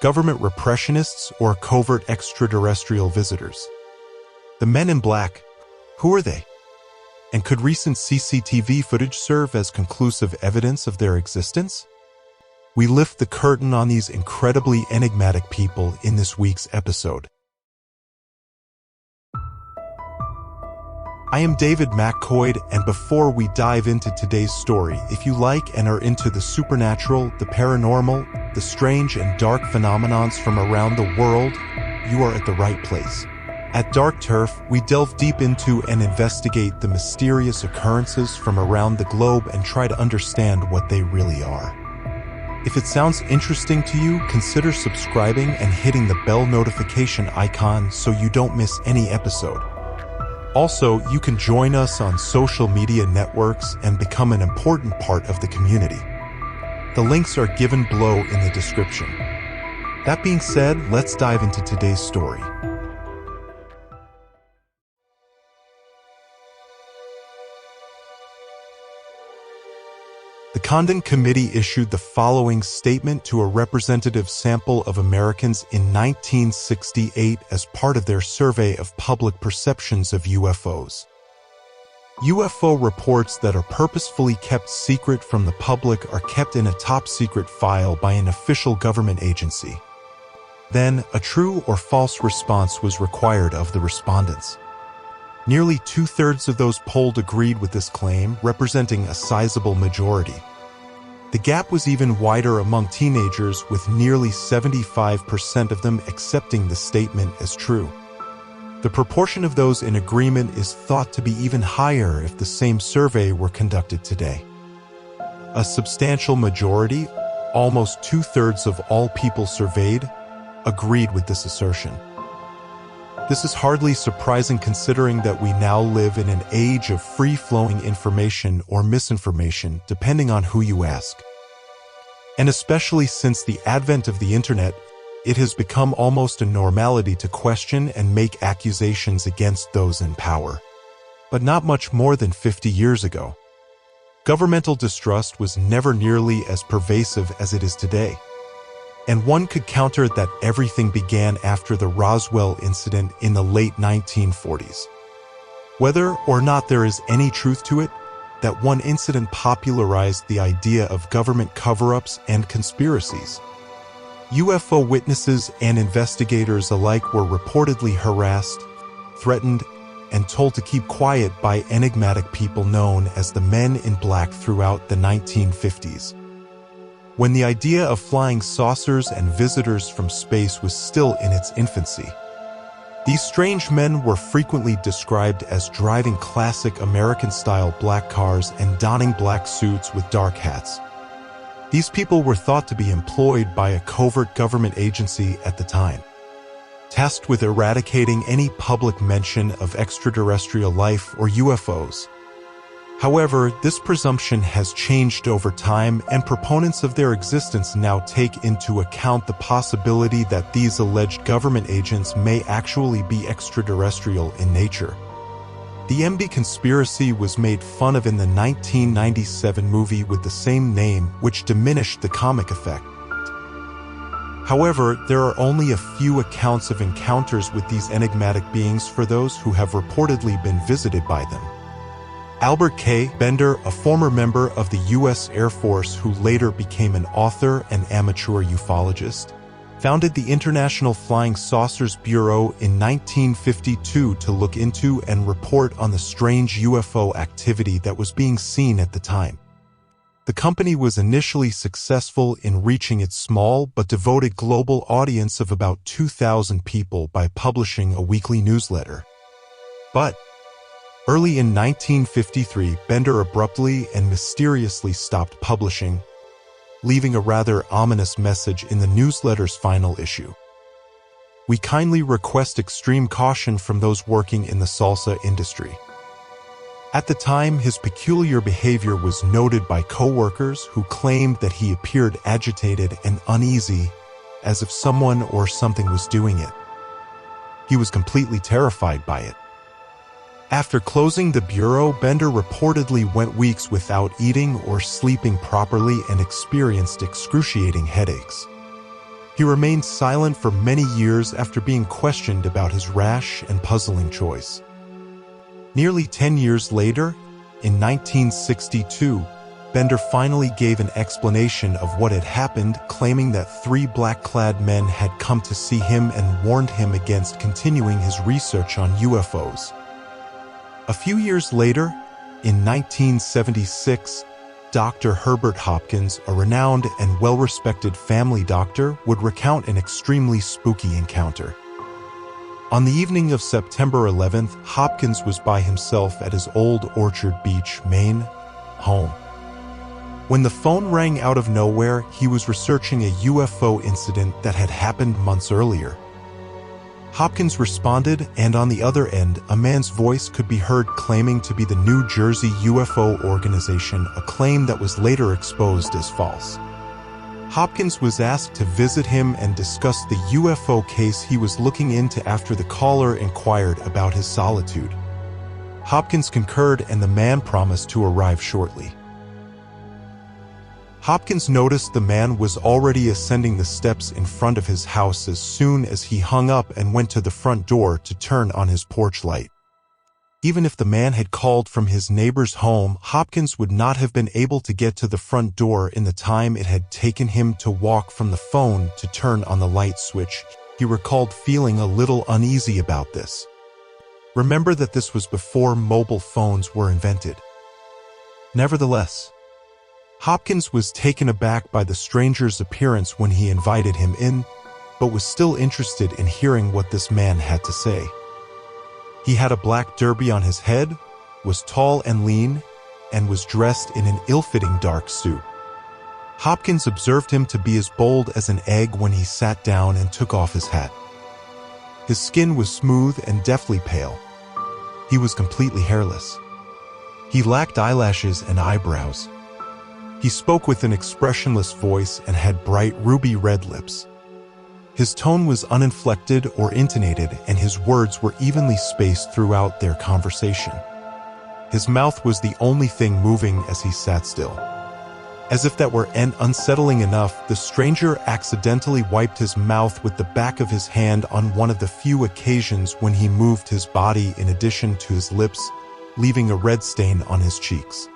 government repressionists, or covert extraterrestrial visitors? The men in black, who are they? And could recent CCTV footage serve as conclusive evidence of their existence? We lift the curtain on these incredibly enigmatic people in this week's episode. I am David McCoy, and before we dive into today's story, if you like and are into the supernatural, the paranormal, the strange and dark phenomenons from around the world, you are at the right place. At Dark Turf, we delve deep into and investigate the mysterious occurrences from around the globe and try to understand what they really are. If it sounds interesting to you, consider subscribing and hitting the bell notification icon so you don't miss any episode. Also, you can join us on social media networks and become an important part of the community. The links are given below in the description. That being said, let's dive into today's story. The Condon Committee issued the following statement to a representative sample of Americans in 1968 as part of their survey of public perceptions of UFOs. UFO reports that are purposefully kept secret from the public are kept in a top-secret file by an official government agency. Then, a true or false response was required of the respondents. Nearly two-thirds of those polled agreed with this claim, representing a sizable majority. The gap was even wider among teenagers, with nearly 75% of them accepting the statement as true. The proportion of those in agreement is thought to be even higher if the same survey were conducted today. A substantial majority, almost two-thirds of all people surveyed, agreed with this assertion. This is hardly surprising considering that we now live in an age of free-flowing information or misinformation, depending on who you ask. And especially since the advent of the internet, it has become almost a normality to question and make accusations against those in power. But not much more than 50 years ago. Governmental distrust was never nearly as pervasive as it is today. And one could counter that everything began after the Roswell incident in the late 1940s. Whether or not there is any truth to it, that one incident popularized the idea of government cover-ups and conspiracies. UFO witnesses and investigators alike were reportedly harassed, threatened, and told to keep quiet by enigmatic people known as the Men in Black throughout the 1950s. When the idea of flying saucers and visitors from space was still in its infancy. These strange men were frequently described as driving classic American-style black cars and donning black suits with dark hats. These people were thought to be employed by a covert government agency at the time, tasked with eradicating any public mention of extraterrestrial life or UFOs. However, this presumption has changed over time, and proponents of their existence now take into account the possibility that these alleged government agents may actually be extraterrestrial in nature. The MB conspiracy was made fun of in the 1997 movie with the same name, which diminished the comic effect. However, there are only a few accounts of encounters with these enigmatic beings for those who have reportedly been visited by them. Albert K. Bender, a former member of the U.S. Air Force who later became an author and amateur ufologist, founded the International Flying Saucers Bureau in 1952 to look into and report on the strange UFO activity that was being seen at the time. The company was initially successful in reaching its small but devoted global audience of about 2,000 people by publishing a weekly newsletter. But early in 1953, Bender abruptly and mysteriously stopped publishing, leaving a rather ominous message in the newsletter's final issue. We kindly request extreme caution from those working in the salsa industry. At the time, his peculiar behavior was noted by co-workers who claimed that he appeared agitated and uneasy, as if someone or something was doing it. He was completely terrified by it. After closing the bureau, Bender reportedly went weeks without eating or sleeping properly and experienced excruciating headaches. He remained silent for many years after being questioned about his rash and puzzling choice. Nearly 10 years later, in 1962, Bender finally gave an explanation of what had happened, claiming that 3 black-clad men had come to see him and warned him against continuing his research on UFOs. A few years later, in 1976, Dr. Herbert Hopkins, a renowned and well-respected family doctor, would recount an extremely spooky encounter. On the evening of September 11th, Hopkins was by himself at his old Orchard Beach, Maine, home. When the phone rang out of nowhere, he was researching a UFO incident that had happened months earlier. Hopkins responded, and on the other end, a man's voice could be heard claiming to be the New Jersey UFO organization, a claim that was later exposed as false. Hopkins was asked to visit him and discuss the UFO case he was looking into after the caller inquired about his solitude. Hopkins concurred, and the man promised to arrive shortly. Hopkins noticed the man was already ascending the steps in front of his house as soon as he hung up and went to the front door to turn on his porch light. Even if the man had called from his neighbor's home, Hopkins would not have been able to get to the front door in the time it had taken him to walk from the phone to turn on the light switch. He recalled feeling a little uneasy about this. Remember that this was before mobile phones were invented. Nevertheless, Hopkins was taken aback by the stranger's appearance when he invited him in, but was still interested in hearing what this man had to say. He had a black derby on his head, was tall and lean, and was dressed in an ill-fitting dark suit. Hopkins observed him to be as bold as an egg when he sat down and took off his hat. His skin was smooth and deathly pale. He was completely hairless. He lacked eyelashes and eyebrows. He spoke with an expressionless voice and had bright ruby-red lips. His tone was uninflected or intonated, and his words were evenly spaced throughout their conversation. His mouth was the only thing moving as he sat still. As if that were unsettling enough, the stranger accidentally wiped his mouth with the back of his hand on one of the few occasions when he moved his body in addition to his lips, leaving a red stain on his cheeks.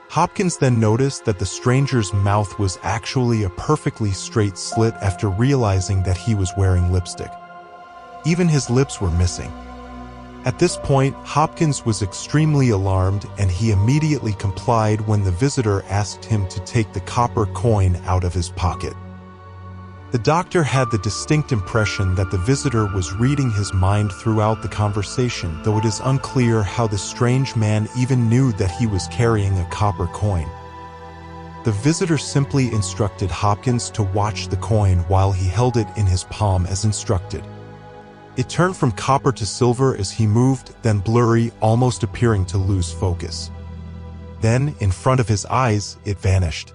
Hopkins then noticed that the stranger's mouth was actually a perfectly straight slit after realizing that he was wearing lipstick. Even his lips were missing. At this point, Hopkins was extremely alarmed, and he immediately complied when the visitor asked him to take the copper coin out of his pocket. The doctor had the distinct impression that the visitor was reading his mind throughout the conversation, though it is unclear how the strange man even knew that he was carrying a copper coin. The visitor simply instructed Hopkins to watch the coin while he held it in his palm as instructed. It turned from copper to silver as he moved, then blurry, almost appearing to lose focus. Then, in front of his eyes, it vanished.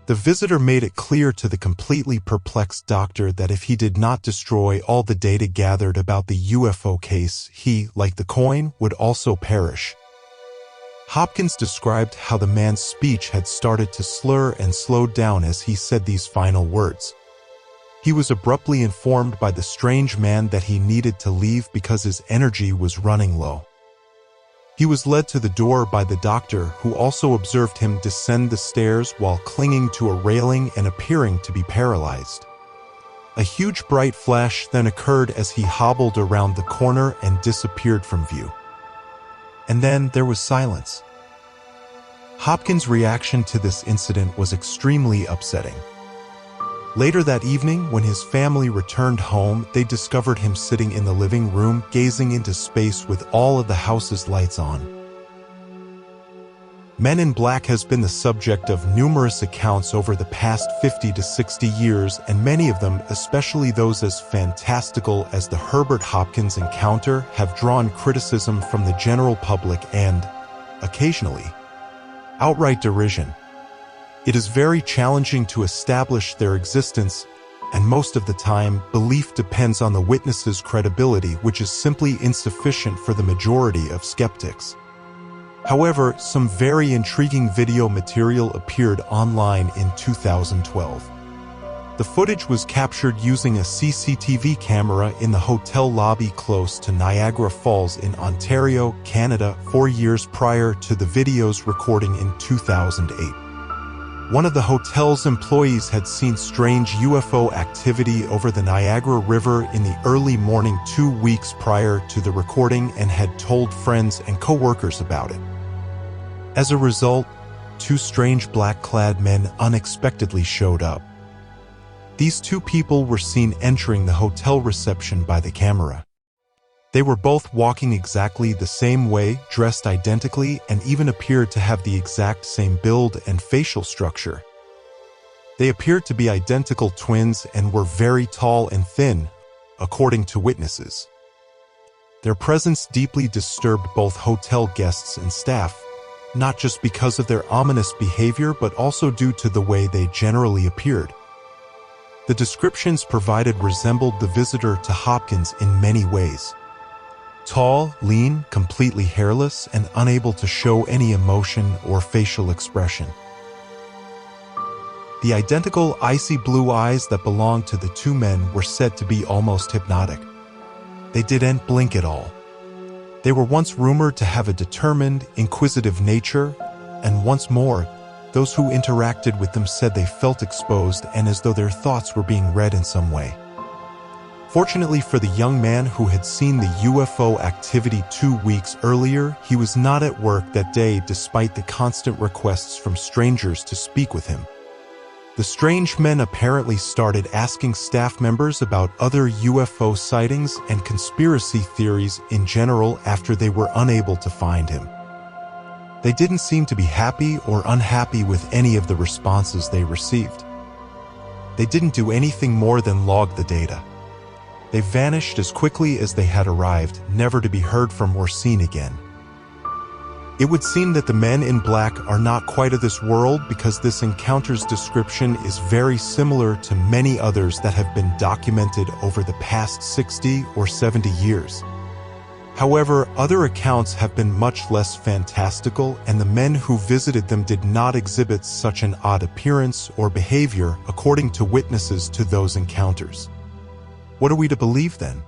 The visitor made it clear to the completely perplexed doctor that if he did not destroy all the data gathered about the UFO case, he, like the coin, would also perish. Hopkins described how the man's speech had started to slur and slowed down as he said these final words. He was abruptly informed by the strange man that he needed to leave because his energy was running low. He was led to the door by the doctor, who also observed him descend the stairs while clinging to a railing and appearing to be paralyzed. A huge bright flash then occurred as he hobbled around the corner and disappeared from view. And then there was silence. Hopkins' reaction to this incident was extremely upsetting. Later that evening, when his family returned home, they discovered him sitting in the living room, gazing into space with all of the house's lights on. Men in Black has been the subject of numerous accounts over the past 50 to 60 years, and many of them, especially those as fantastical as the Herbert Hopkins encounter, have drawn criticism from the general public and, occasionally, outright derision. It is very challenging to establish their existence, and most of the time, belief depends on the witness's credibility, which is simply insufficient for the majority of skeptics. However, some very intriguing video material appeared online in 2012. The footage was captured using a CCTV camera in the hotel lobby close to Niagara Falls in Ontario, Canada, 4 years prior to the video's recording in 2008. One of the hotel's employees had seen strange UFO activity over the Niagara River in the early morning 2 weeks prior to the recording and had told friends and co-workers about it. As a result, 2 strange black-clad men unexpectedly showed up. These 2 people were seen entering the hotel reception by the camera. They were both walking exactly the same way, dressed identically, and even appeared to have the exact same build and facial structure. They appeared to be identical twins and were very tall and thin, according to witnesses. Their presence deeply disturbed both hotel guests and staff, not just because of their ominous behavior but also due to the way they generally appeared. The descriptions provided resembled the visitor to Hopkins in many ways. Tall, lean, completely hairless, and unable to show any emotion or facial expression. The identical icy blue eyes that belonged to the 2 men were said to be almost hypnotic. They didn't blink at all. They were once rumored to have a determined, inquisitive nature, and once more, those who interacted with them said they felt exposed and as though their thoughts were being read in some way. Fortunately for the young man who had seen the UFO activity 2 weeks earlier, he was not at work that day despite the constant requests from strangers to speak with him. The strange men apparently started asking staff members about other UFO sightings and conspiracy theories in general after they were unable to find him. They didn't seem to be happy or unhappy with any of the responses they received. They didn't do anything more than log the data. They vanished as quickly as they had arrived, never to be heard from or seen again. It would seem that the men in black are not quite of this world because this encounter's description is very similar to many others that have been documented over the past 60 or 70 years. However, other accounts have been much less fantastical, and the men who visited them did not exhibit such an odd appearance or behavior, according to witnesses to those encounters. What are we to believe then?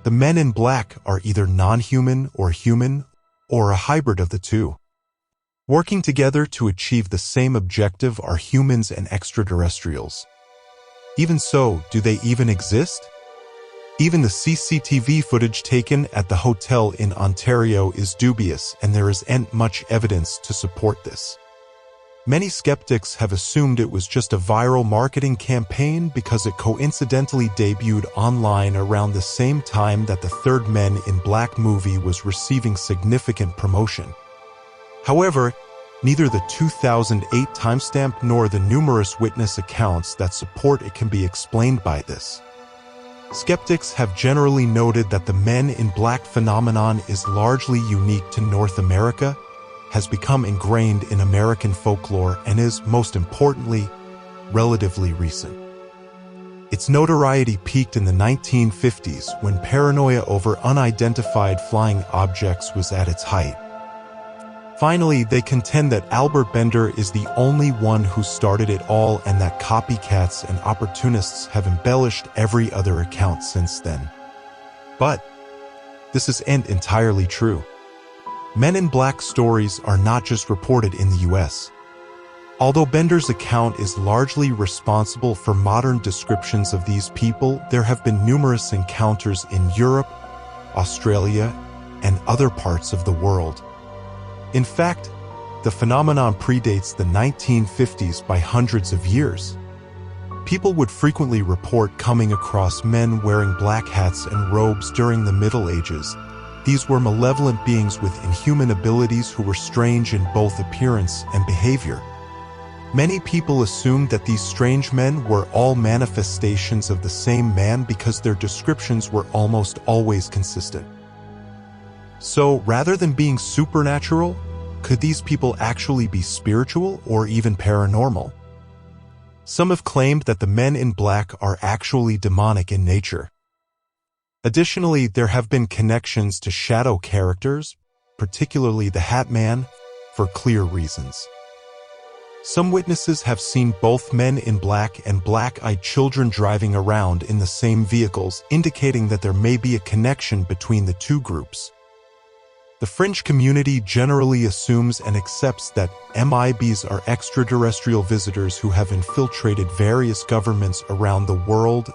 The men in black are either non-human or human, or a hybrid of the 2. Working together to achieve the same objective are humans and extraterrestrials. Even so, do they even exist? Even the CCTV footage taken at the hotel in Ontario is dubious, and there isn't much evidence to support this. Many skeptics have assumed it was just a viral marketing campaign because it coincidentally debuted online around the same time that the third Men in Black movie was receiving significant promotion. However, neither the 2008 timestamp nor the numerous witness accounts that support it can be explained by this. Skeptics have generally noted that the Men in Black phenomenon is largely unique to North America, has become ingrained in American folklore, and is, most importantly, relatively recent. Its notoriety peaked in the 1950s when paranoia over unidentified flying objects was at its height. Finally, they contend that Albert Bender is the only one who started it all and that copycats and opportunists have embellished every other account since then. But this isn't entirely true. Men in Black stories are not just reported in the US. Although Bender's account is largely responsible for modern descriptions of these people, there have been numerous encounters in Europe, Australia, and other parts of the world. In fact, the phenomenon predates the 1950s by hundreds of years. People would frequently report coming across men wearing black hats and robes during the Middle Ages. These were malevolent beings with inhuman abilities who were strange in both appearance and behavior. Many people assumed that these strange men were all manifestations of the same man because their descriptions were almost always consistent. So, rather than being supernatural, could these people actually be spiritual or even paranormal? Some have claimed that the Men in Black are actually demonic in nature. Additionally, there have been connections to shadow characters, particularly the Hat Man, for clear reasons. Some witnesses have seen both men in black and black-eyed children driving around in the same vehicles, indicating that there may be a connection between the two groups. The fringe community generally assumes and accepts that MIBs are extraterrestrial visitors who have infiltrated various governments around the world,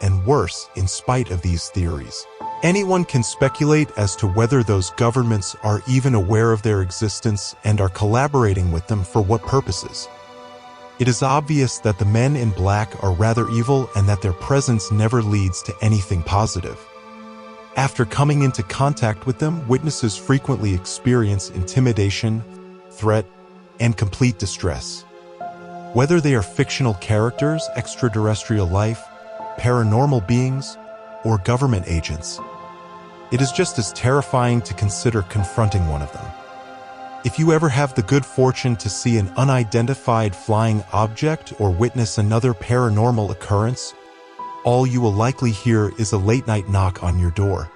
and worse, in spite of these theories. Anyone can speculate as to whether those governments are even aware of their existence and are collaborating with them for what purposes. It is obvious that the men in black are rather evil and that their presence never leads to anything positive. After coming into contact with them, witnesses frequently experience intimidation, threat, and complete distress. Whether they are fictional characters, extraterrestrial life, paranormal beings, or government agents, it is just as terrifying to consider confronting one of them. If you ever have the good fortune to see an unidentified flying object or witness another paranormal occurrence, all you will likely hear is a late-night knock on your door.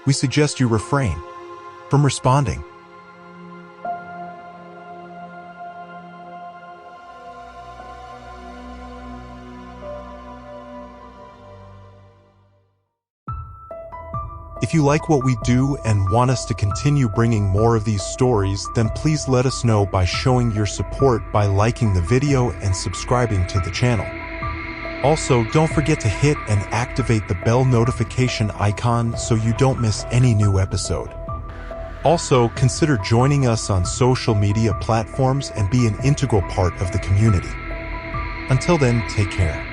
We suggest you refrain from responding. If you like what we do and want us to continue bringing more of these stories, then please let us know by showing your support by liking the video and subscribing to the channel. Also, don't forget to hit and activate the bell notification icon so you don't miss any new episode. Also, consider joining us on social media platforms and be an integral part of the community. Until then, take care.